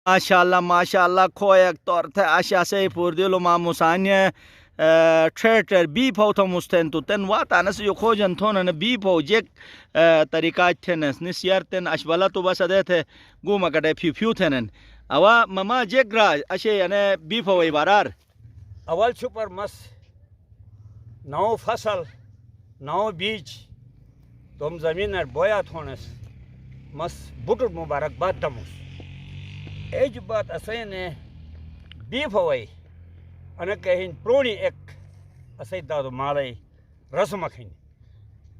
ماشاءالله quick torte aşağıya purdilo mamusanye tractor bipo tomusten tuten watanas yo khojan thona bipo jek tariqa thenes nisyarten ashbala to basadete guma kade fiu thenen awa mama jek gra ashe yani bipo ibarar اول چھپر مس نو فصل نو بیج تم زمین بویا تھونس مس butter مبارک باد دموس age بات اسے نے beef ہوئی انا کہیں پرونی ایک اسے دادو مالے رسم کھین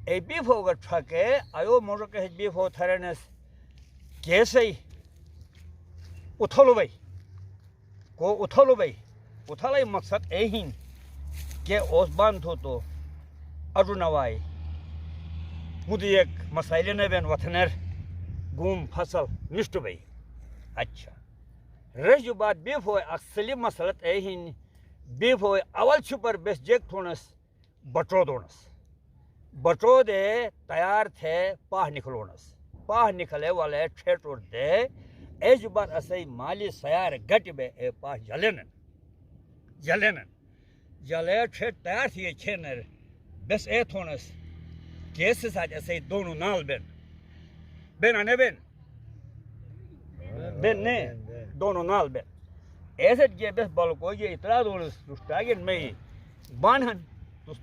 اے بیف ہوگا ٹھاکے ایو موٹر کہ بیف ہو تھرنس کیسے اتھولو بھائی کو اتھولو بھائی اتھالائی مقصد ایہین کہ اوس باندھ ہو تو اڈو نوائی مودی ایک مسائل نے بین وطنر گوم فصل نشت بھائی اچھا رج بات بیف ہوئے اکثلی مسلط ایہین بیف ہوئے اول چھپر بیس جیک تھونس بٹرو دونس بٹرو دے تیار تھے پاہ نکلونس پاہ نکلے والے ٹھیٹور دے ایج بات اسے مالی سیار گٹ بے اے پاہ جلینن جلے ٹھیٹ تیار تھی چھینر بس اے تھونس کیسے ساتھ اسے دونوں نال بین آنے بین نے دونوں نال بین ایسے جے بس بالکو یہ اطلاع دونس رشتاگن میں بانہن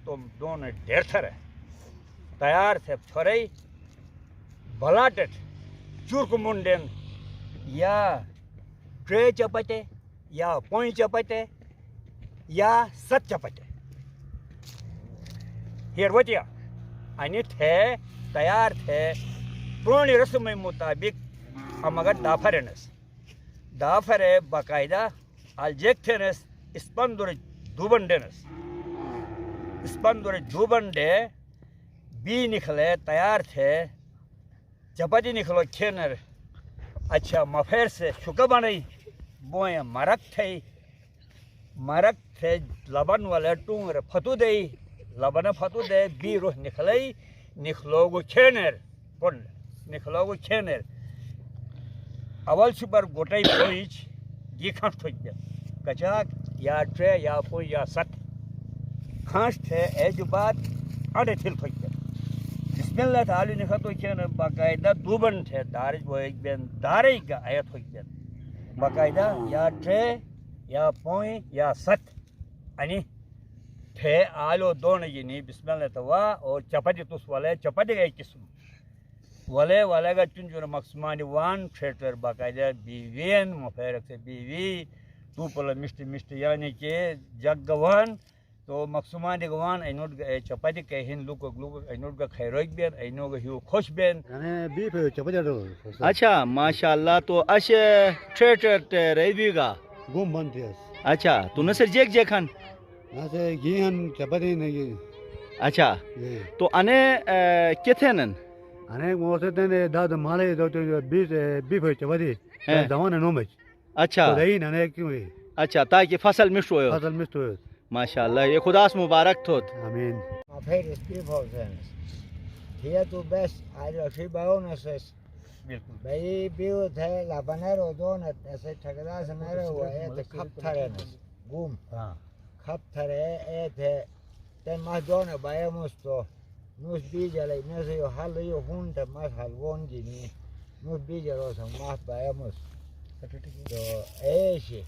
تم دونوں دیر تھرے تیار تھے چھوڑے بلاٹٹ چورک منڈن یا ٹرے چپتے یا پوئی چپتے یا ست چپتے ہیر وطیا انت تھے تیار تھے پرونی رسم مطابق ہم اگر دافر باقاعدہ الجیک تھنس اسپندر دوبن ڈینس اسپندر دوبن ڈے بی نکلے تیار تھے چپاتی نکلو کھینر اچھا مفیر سے شکا بنائی بوئیں مرک تھے لبن والے ٹونگر فتو دے لبن فتو دے بی روح نکلئی نکلوگو کھینر اول چھپر گوٹائی پویچ گی کھانٹ تھوک دے کچاک یا ٹرے یا پوئی یا ست کھانٹ تھے ایج بات انڈے تھل تھوک دے بسم اللہ تعالی نکھتو کھینر باقاعدہ دوبن تھے دارج وہ ایک بین دارے گا آیت تھوک دے باقاعدہ یا ٹرے یا پوئی یا ست انی تھے آلو دون جنی بسم اللہ توا اور چپاتی تس والے چپاتی گئی قسم والے گا چنجور مقصمانی وان ٹھیٹر باقاعدہ بیوین مفیرک سے بیوی تو پلا مشت یعنی کہ جگ گوان تو مقصمانی گوان اینوٹ گا چپاتی کہین لوکو اینوٹ گا خیروک بین اینو گا ہیو خوش بین بیف چپاتی دو اچھا ماشاءاللہ تو اش ٹھیٹر ریوی گا گم بنتے ہیں اچھا تو نصر جیک کھان ناسے گیہن چپاتی نہیں اچھا تو انے کتھینن انے موسیقی نے داد مالے دو بیف چپاتی دوان نومچ اچھا دہین انے کیوں اچھا تاکہ فصل مشت ہوئے فصل مست ہوئے ماشاءاللہ یہ خداس مبارک تھوت آمین پھر اس بیف ہوسنس یہ تو بس آج رشی باؤنسس بالکل بھائی بیو تھے لبنر دون ایسے ٹھکرا سے میرے ہوا ہے تو کھپ تھرے گوم کھپ تھرے اے تھے تے مس دون بائے مستو نوس بیج علی نسے یو حل یو ہون تے مس حل وون جی نی نوس بیج روسن مس بائے مست تو ایشی